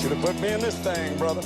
Should have put me in this thing, brother.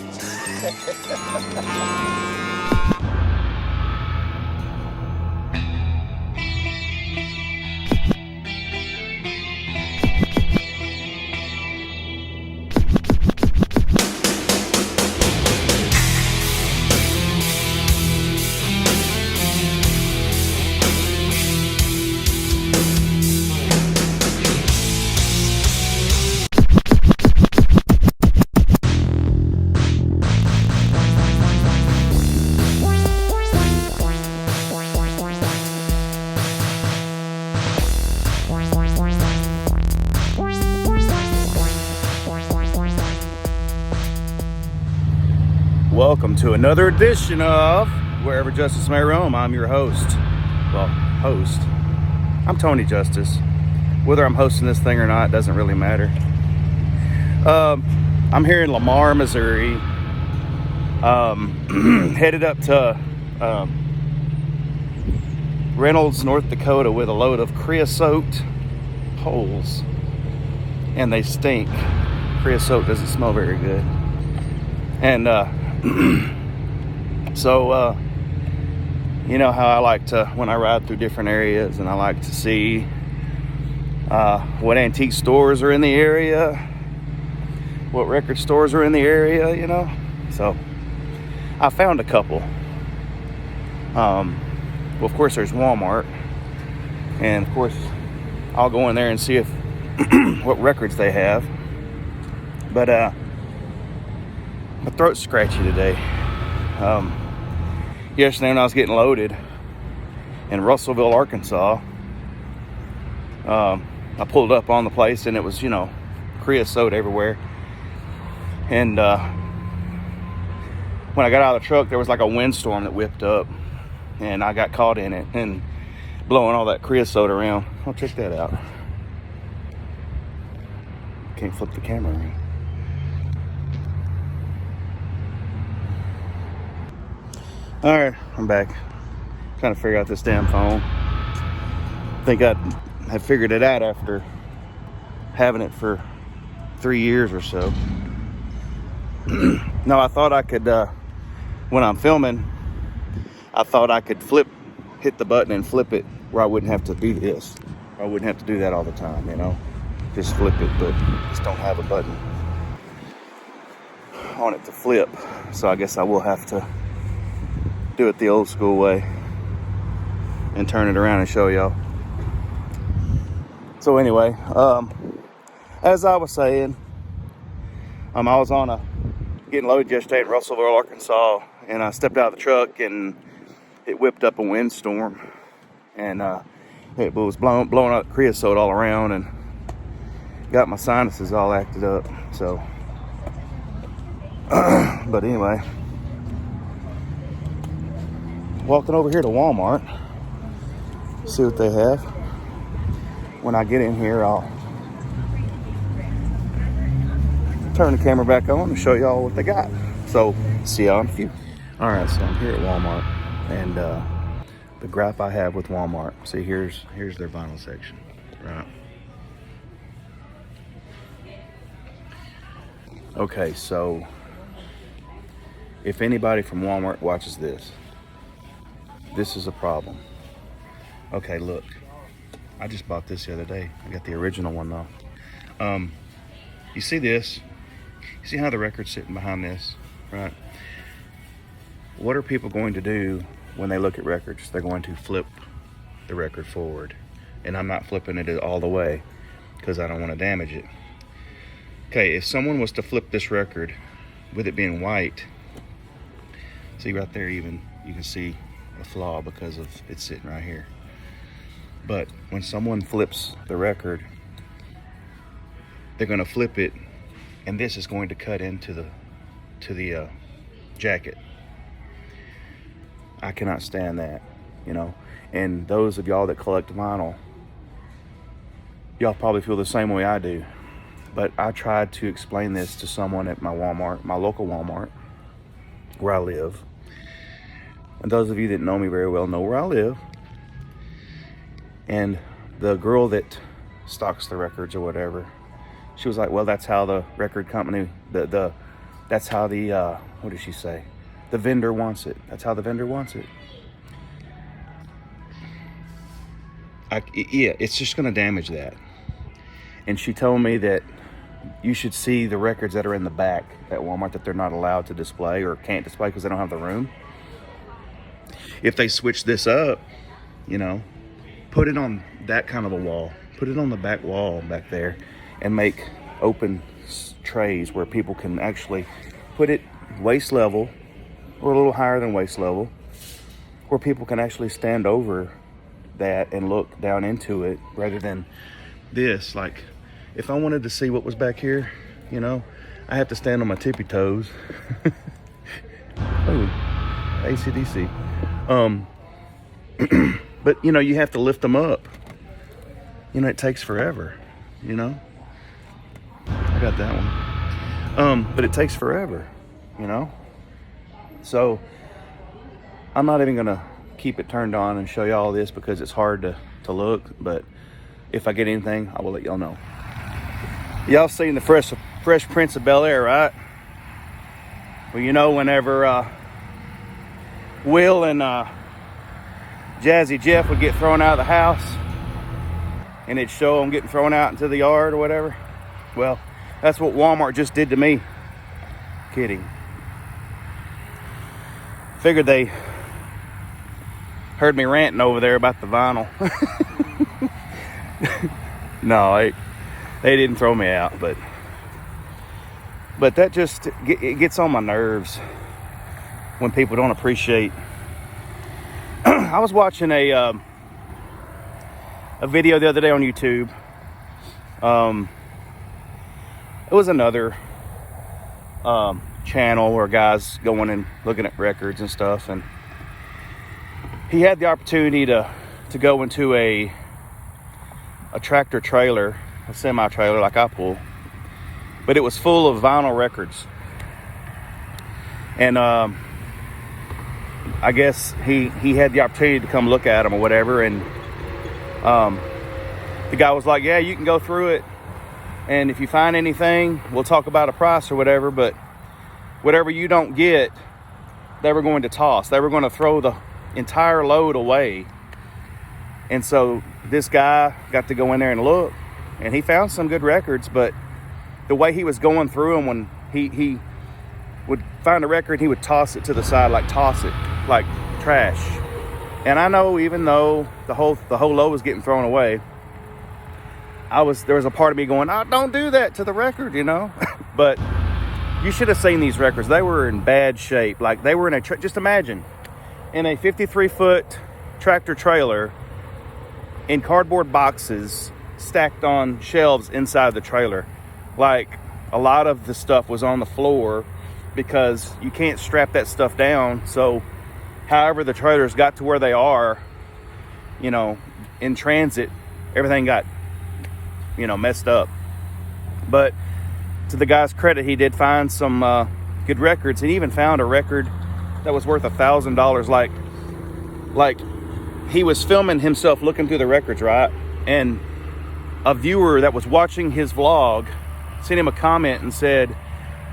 Welcome to another edition of Wherever Justice May Roam. I'm your host. I'm Tony Justice. Whether I'm hosting this thing or not doesn't really matter. I'm here in Lamar, Missouri. Headed up to Reynolds, North Dakota with a load of creosote poles. And they stink. Creosote doesn't smell very good. And so, you know how I like to, when I ride through different areas, and I like to see what antique stores are in the area, what record stores are in the area, you know. So I found a couple. Well, of course, there's Walmart, and of course, I'll go in there and see if what records they have. But my throat's scratchy today. Yesterday when I was getting loaded in Russellville, Arkansas, I pulled up on the place and it was, you know, creosote everywhere. And when I got out of the truck, there was like a windstorm that whipped up, and I got caught in it and blowing all that creosote around. Oh, check that out. Can't flip the camera around. Alright, I'm back. Trying to figure out this damn phone. I think I had figured it out after having it for 3 years or so. No, I thought I could, when I'm filming, I thought I could hit the button and flip it where I wouldn't have to do this. I wouldn't have to do that all the time, you know. Just flip it, but just don't have a button on it to flip. So I guess I will have to do it the old school way and turn it around and show y'all. So anyway, as I was saying, I was getting loaded yesterday in Russellville, Arkansas, and I stepped out of the truck and it whipped up a windstorm, and it was blowing up creosote all around and got my sinuses all acted up. So but anyway, walking over here to Walmart, see what they have. When I get in here, I'll turn the camera back on and show y'all what they got. So, see y'all in a few. Alright, so I'm here at Walmart, and the gripe I have with Walmart, see, here's their vinyl section, right? Okay, so if anybody from Walmart watches this is a problem. Okay, look. I just bought this the other day. I got the original one though. You see this? You see how the record's sitting behind this, right? What are people going to do when they look at records? They're going to flip the record forward. And I'm not flipping it all the way because I don't want to damage it. Okay, if someone was to flip this record with it being white, see right there even, you can see a flaw because of it sitting right here. But when someone flips the record, they're going to flip it, and this is going to cut into the jacket. I cannot stand that, you know. And those of y'all that collect vinyl, y'all probably feel the same way I do. But I tried to explain this to someone at my Walmart, my local Walmart, where I live. And those of you that know me very well know where I live. And the girl that stocks the records or whatever She was like, well, that's how the record company, that's how the, what did she say? The vendor wants it. That's how the vendor wants it. Yeah, it's just going to damage that. And she told me that you should see the records that are in the back at Walmart that they're not allowed to display or can't display because they don't have the room. If they switch this up, you know, put it on that kind of a wall. Put it on the back wall back there and make open trays where people can actually put it waist level or a little higher than waist level, where people can actually stand over that and look down into it rather than this. Like, if I wanted to see what was back here, you know, I have to stand on my tippy toes. Oh, AC/DC. But, you know, you have to lift them up. You know, it takes forever, you know. I got that one. But it takes forever, you know. So, I'm not even going to keep it turned on and show you all this because it's hard to look. But if I get anything, I will let y'all know. Y'all seen the Fresh Prince of Bel-Air, right? Well, you know, whenever Will and Jazzy Jeff would get thrown out of the house and it'd show them getting thrown out into the yard or whatever. Well, that's what Walmart just did to me. Kidding. Figured they heard me ranting over there about the vinyl. No, they didn't throw me out, but that just it gets on my nerves when people don't appreciate. I was watching a video the other day on YouTube. It was another channel where guys going and looking at records and stuff, and he had the opportunity to go into a tractor trailer, a semi trailer like I pull, but it was full of vinyl records. And I guess he had the opportunity to come look at them or whatever, and the guy was like, yeah, you can go through it, and if you find anything, we'll talk about a price or whatever, but whatever you don't get, they were going to toss. They were going to throw the entire load away. And so this guy got to go in there and look, and he found some good records, but the way he was going through them, when he would find a record, he would toss it to the side, like toss it like trash. And I know, even though the whole load was getting thrown away, there was a part of me going, oh, don't do that to the record, you know. But you should have seen these records. They were in bad shape. Like, they were in just imagine, in a 53-foot tractor trailer, in cardboard boxes stacked on shelves inside the trailer. Like, a lot of the stuff was on the floor because you can't strap that stuff down. So however the trailers got to where they are, you know, in transit, everything got, you know, messed up. But to the guy's credit, he did find some good records. He even found a record that was worth $1,000. Like he was filming himself looking through the records, right? And a viewer that was watching his vlog sent him a comment and said,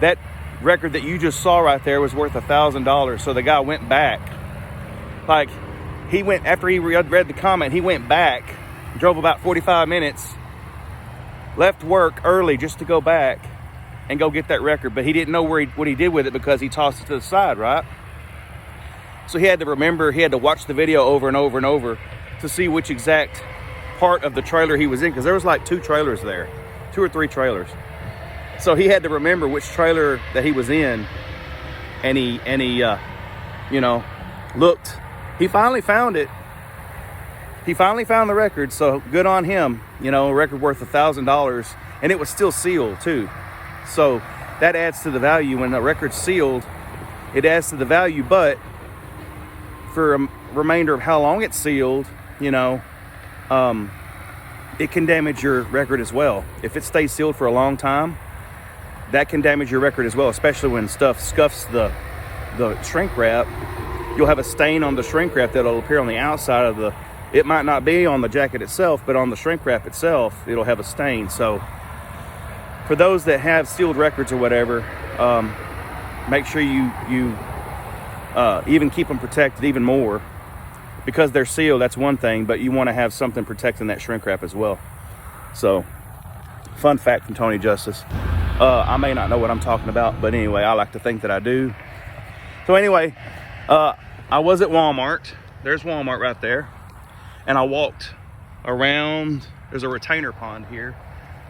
that record that you just saw right there was worth $1,000. So the guy went back. Like, he went, after he read the comment, he went back, drove about 45 minutes, left work early just to go back and go get that record. But he didn't know what he did with it because he tossed it to the side, right? So he had to remember, he had to watch the video over and over and over to see which exact part of the trailer he was in, because there was like 2 trailers there, 2 or 3 trailers. So he had to remember which trailer that he was in, and he you know, looked. He finally found it. He finally found the record, so good on him. You know, a record worth $1,000, and it was still sealed too. So that adds to the value. When the record's sealed, it adds to the value, but for a remainder of how long it's sealed, you know, it can damage your record as well. If it stays sealed for a long time, that can damage your record as well, especially when stuff scuffs the shrink wrap. You'll have a stain on the shrink wrap that'll appear on the outside of the, it might not be on the jacket itself, but on the shrink wrap itself, it'll have a stain. So for those that have sealed records or whatever, make sure you even keep them protected even more. Because they're sealed, that's one thing, but you want to have something protecting that shrink wrap as well. So, fun fact from Tony Justice. I may not know what I'm talking about, but anyway, I like to think that I do. So anyway, I was at Walmart. There's Walmart right there. And I walked around. There's a retainer pond here.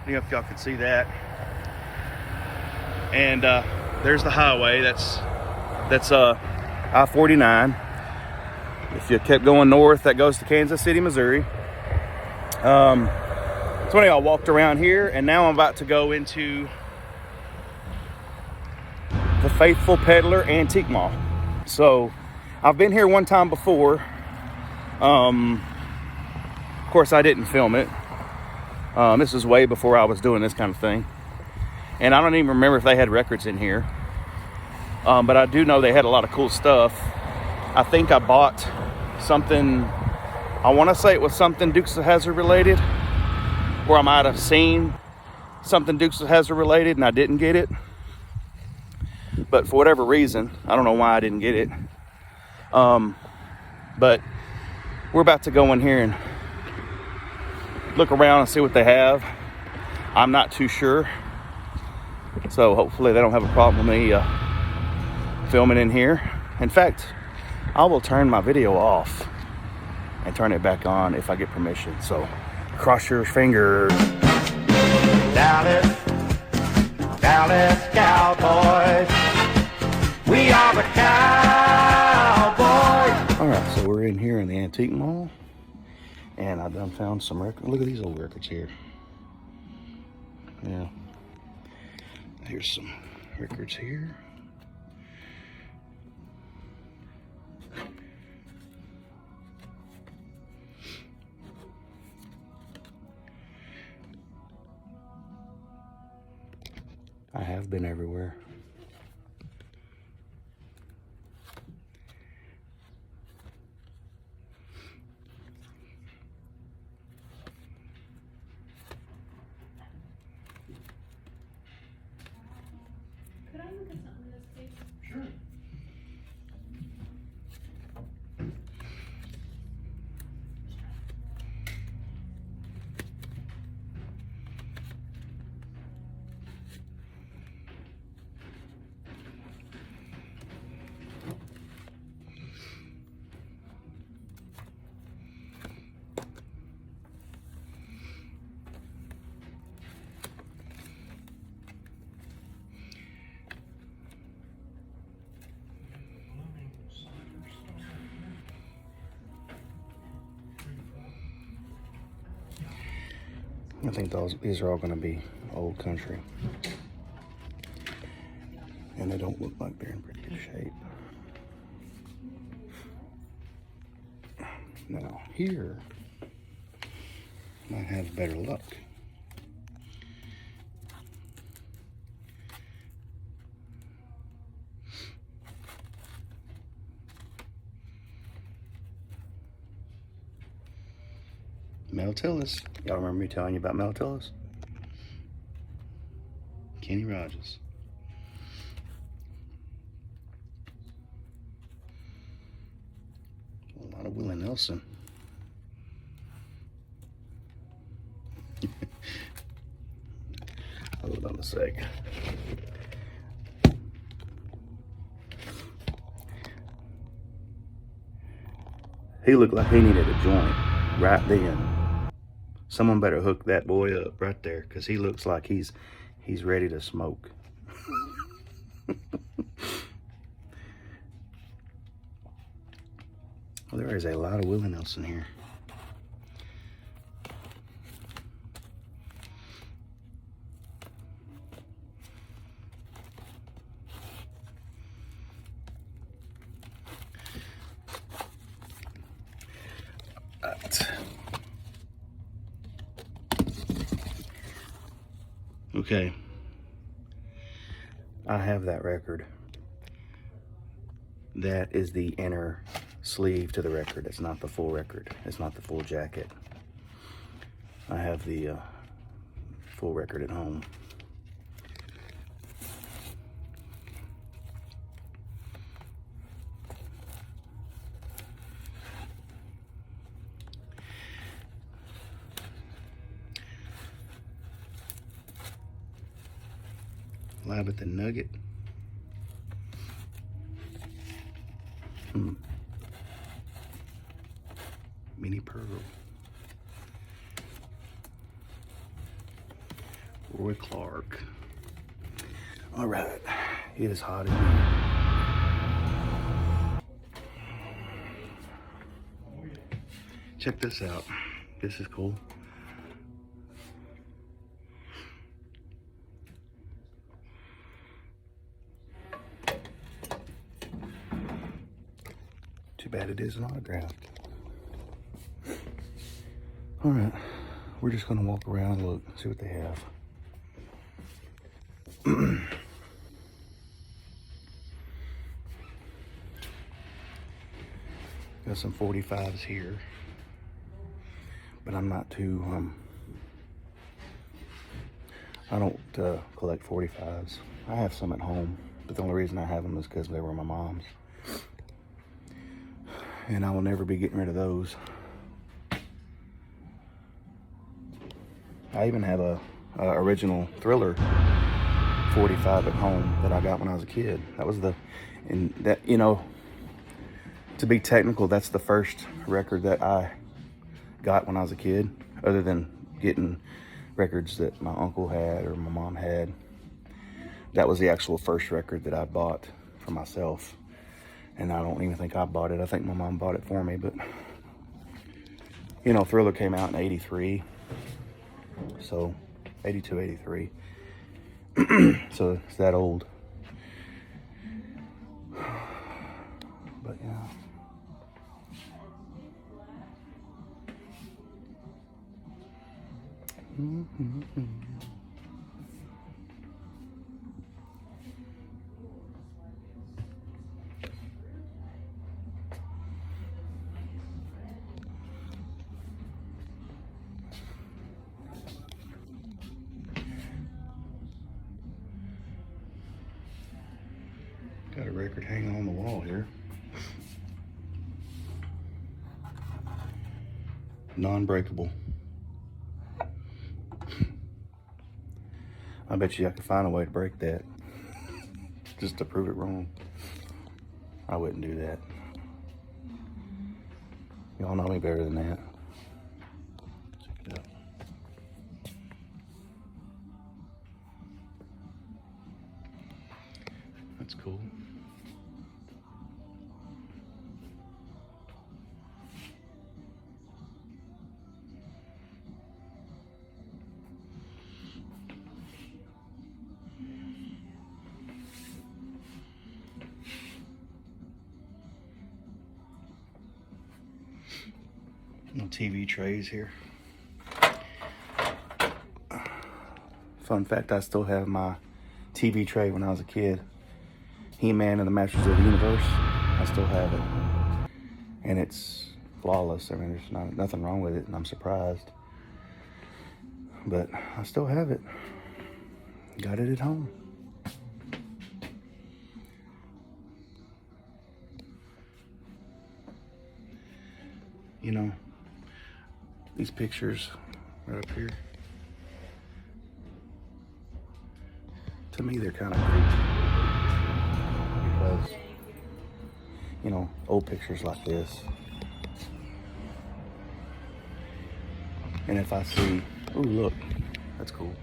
I don't know if y'all can see that. And there's the highway. That's I-49. If you kept going north, that goes to Kansas City, Missouri. So anyway, I walked around here, and now I'm about to go into the faithful Peddler Antique Mall. So I've been here one time before. Of course, I didn't film it. This is way before I was doing this kind of thing. And I don't even remember if they had records in here. But I do know they had a lot of cool stuff. I think I bought something, I want to say it was something Dukes of Hazzard related. Or I might have seen something Dukes of Hazzard related and I didn't get it. But for whatever reason, I don't know why I didn't get it. But we're about to go in here and look around and see what they have. I'm not too sure. So hopefully they don't have a problem with me filming in here. In fact, I will turn my video off and turn it back on if I get permission. So cross your fingers. Dallas Cowboys. We are the Cowboys. All right, so we're in here in the antique mall, and I done found some records. Look at these old records here. Yeah, here's some records here. I have been everywhere. Could I look at something in this, please? Sure. I think these are all going to be old country. And they don't look like they're in pretty good shape. Now, here, might have better luck. Mel Tillis. Y'all remember me telling you about Mel Tillis? Kenny Rogers. A lot of Willie Nelson. Hold on a sec. He looked like he needed a joint right then. Someone better hook that boy up right there, because he looks like he's ready to smoke. Well, there is a lot of Willie Nelson here. Okay, I have that record. That is the inner sleeve to the record. It's not the full record. It's not the full jacket. I have the full record at home. Live at the Nugget. Mini Pearl. Roy Clark. All right, it is hot in here. Check this out. This is cool. Too bad it isn't autographed. All right, we're just gonna walk around and look, see what they have. Got some 45s here, but I'm not too, I don't collect 45s. I have some at home, but the only reason I have them is because they were my mom's. And I will never be getting rid of those. I even have a original Thriller 45 at home that I got when I was a kid. That was to be technical, that's the first record that I got when I was a kid, other than getting records that my uncle had or my mom had. That was the actual first record that I bought for myself. And I don't even think I bought it. I think my mom bought it for me, but Thriller came out in 83. So 82, 83. So it's that old. But yeah. Got a record hanging on the wall here. Non-breakable. I bet you I could find a way to break that just to prove it wrong. I wouldn't do that. Y'all know me better than that. Check it out. That's cool. No TV trays here. Fun fact, I still have my TV tray when I was a kid. He-Man and the Masters of the Universe. I still have it. And it's flawless. I mean, there's nothing wrong with it, and I'm surprised. But I still have it. Got it at home. These pictures right up here, to me they're kind of creepy because old pictures like this, and if I see, oh look, that's cool.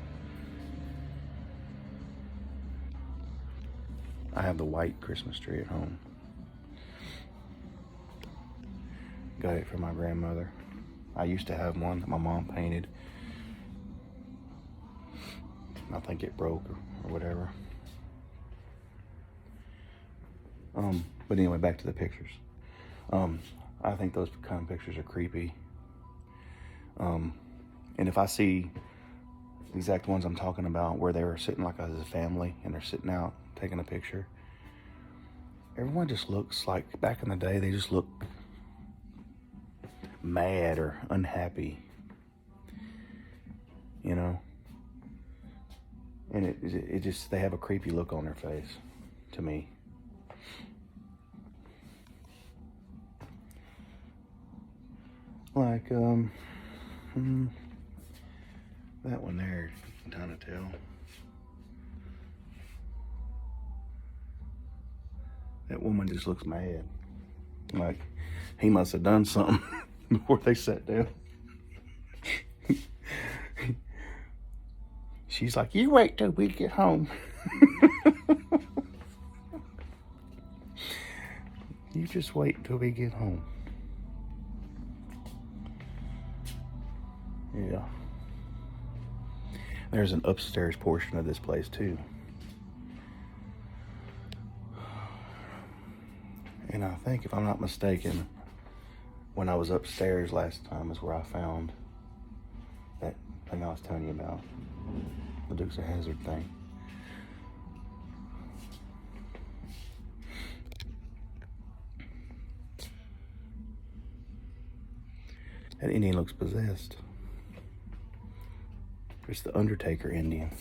I have the white Christmas tree at home. Got it from my grandmother. I used to have one that my mom painted. I think it broke or whatever. But anyway, back to the pictures. I think those kind of pictures are creepy. And if I see the exact ones I'm talking about where they were sitting like as a family and they're sitting out taking a picture, everyone just looks like, back in the day, they just look mad or unhappy, and it just, they have a creepy look on their face to me. Like that one there, you can kind of tell. That woman just looks mad. Like, he must have done something before they sat down. She's like, you wait till we get home. You just wait till we get home. Yeah. There's an upstairs portion of this place too. And I think, if I'm not mistaken, when I was upstairs last time is where I found that thing I was telling you about. The Dukes of Hazzard thing. That Indian looks possessed. It's the Undertaker Indian.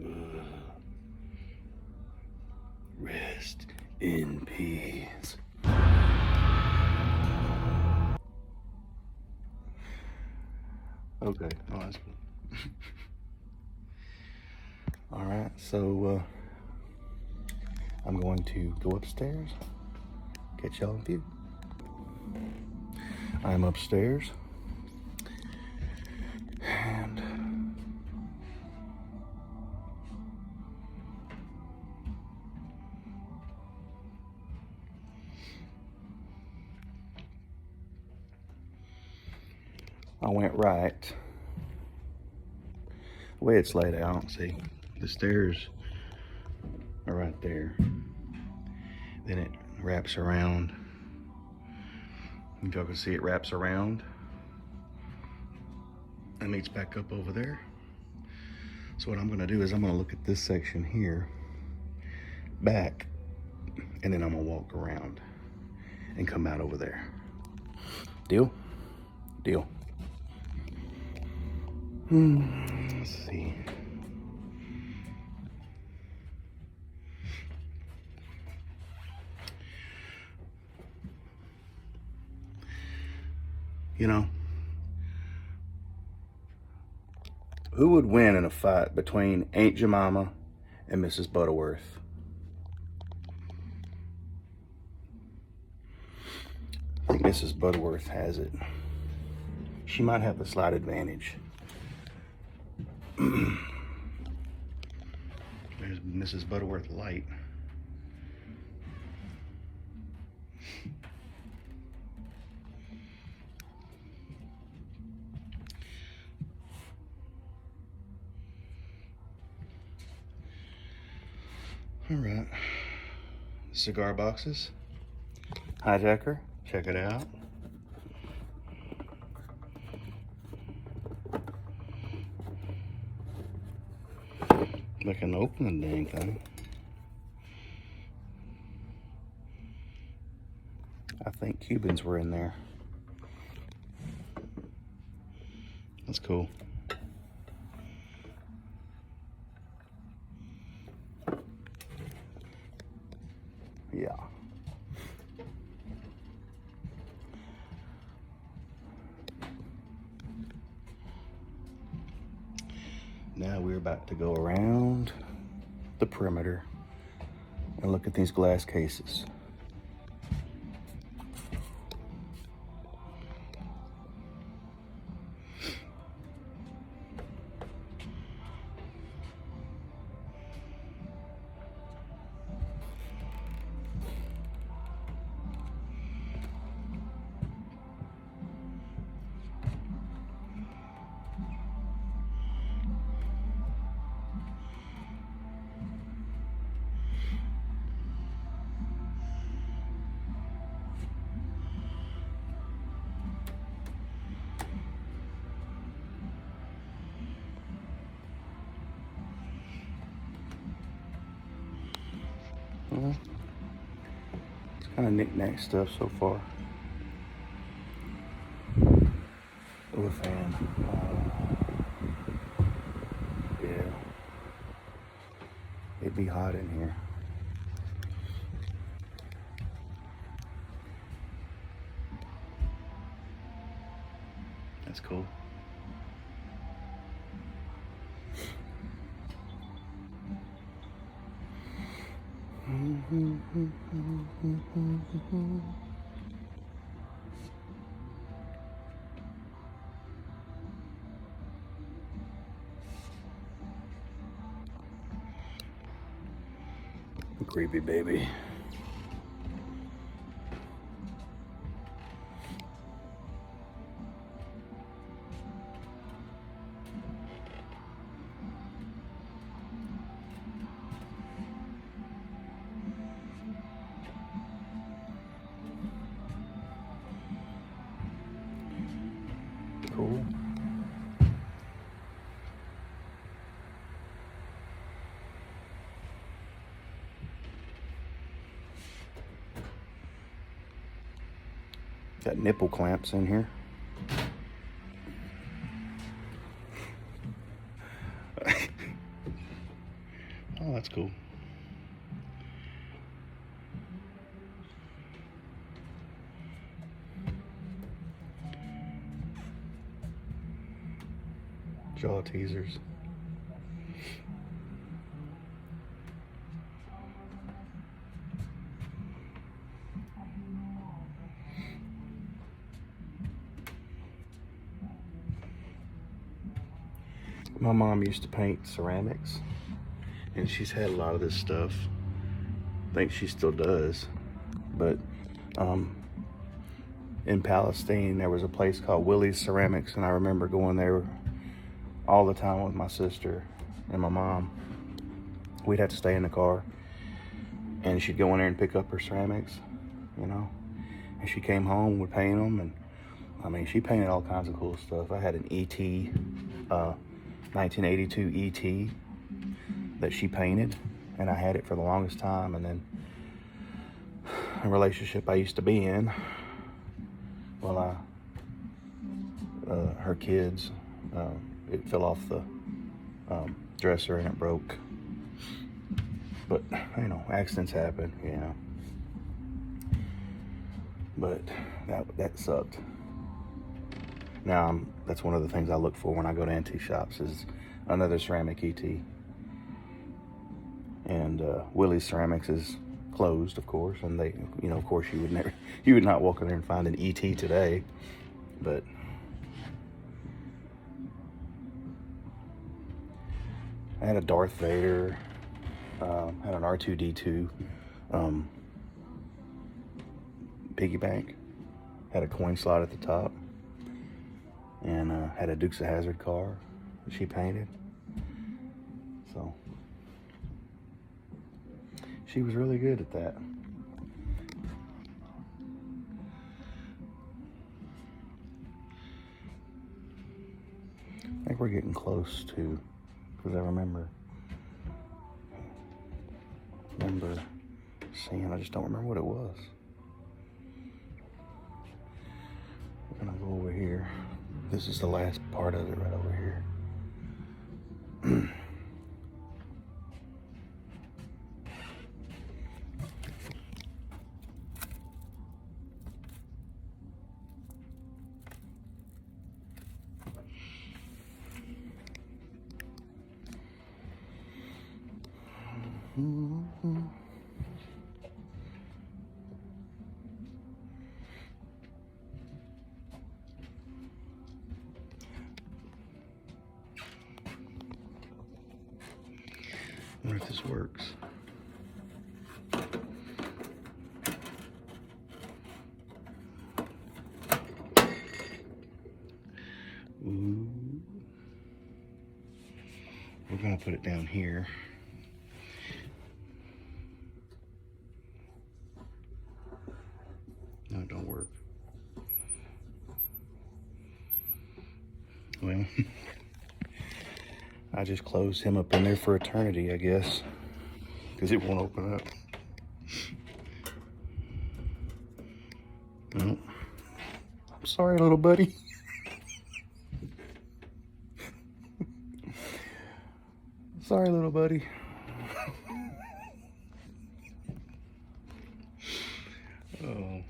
Ugh. Rest in peace. Okay, oh, that's cool. All right, so I'm going to go upstairs. Catch y'all in a few. I'm upstairs, and I went right. The way it's laid out, see, the stairs are right there. Then it wraps around. If y'all can see, it wraps around and meets back up over there. So what I'm gonna do is I'm gonna look at this section here, back, and then I'm gonna walk around and come out over there. Deal? Deal. Let's see. You know, who would win in a fight between Aunt Jemima and Mrs. Butterworth? I think Mrs. Butterworth has it. She might have the slight advantage. There's Mrs. Butterworth light. All right, cigar boxes. Hijacker, check it out. I can open the dang thing. I think Cubans were in there. That's cool. Yeah. Now we're about to go around the perimeter and look at these glass cases. Well, it's kind of knick-knack stuff so far. Oh, a fan. Yeah. It'd be hot in here. That's cool. Creepy baby. Cool. Got nipple clamps in here. Oh, that's cool. Jaw teasers. My mom used to paint ceramics, and she's had a lot of this stuff. I think she still does. But in Palestine, there was a place called Willie's Ceramics, and I remember going there all the time with my sister and my mom. We'd have to stay in the car, and she'd go in there and pick up her ceramics, you know. And she came home, would paint them, and I mean, she painted all kinds of cool stuff. I had an ET, 1982 ET that she painted, and I had it for the longest time. And then a relationship I used to be in, well, her kids, it fell off the dresser and it broke. But, you know, accidents happen, you know. But that sucked. Now, that's one of the things I look for when I go to antique shops is another ceramic ET. And Willie's Ceramics is closed, of course, and they, you know, of course, you would not walk in there and find an ET today, but I had a Darth Vader, had an R2-D2 piggy bank, had a coin slot at the top, and had a Dukes of Hazzard car that she painted. So she was really good at that. I think we're getting close to, because I remember seeing, I just don't remember what it was. We're gonna go over here. This is the last part of it right over here. I wonder if this works. Ooh. We're gonna put it down here. No, it don't work. Well, I just closed him up in there for eternity, I guess, because it won't open up. Well, I'm sorry, little buddy. Sorry, little buddy. Oh.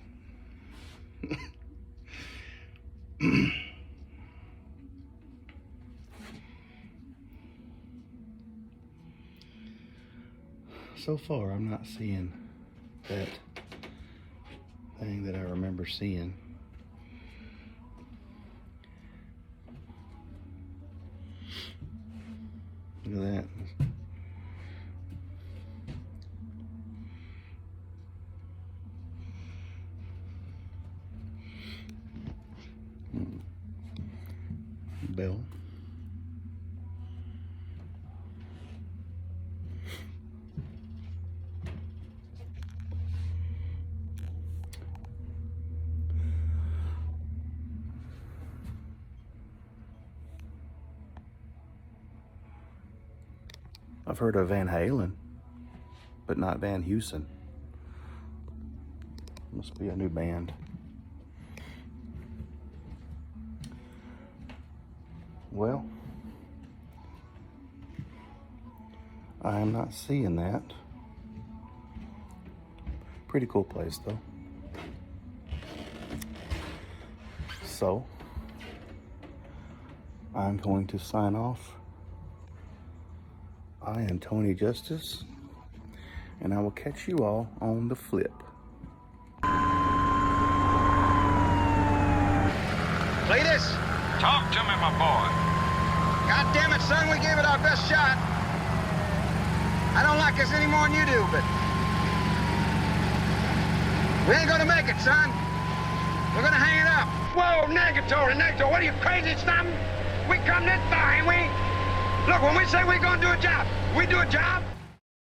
So far, I'm not seeing that thing that I remember seeing. Look at that. Bell. I've heard of Van Halen, but not Van Heusen. Must be a new band. Well, I am not seeing that. Pretty cool place though. So, I'm going to sign off. I am Tony Justice, and I will catch you all on the flip. Cletus? Talk to me, my boy. God damn it, son, we gave it our best shot. I don't like us any more than you do, but we ain't gonna make it, son. We're gonna hang it up. Whoa, negatory. What are you, crazy something? We come this far, ain't we? Look, when we say we're gonna do a job, we do a job.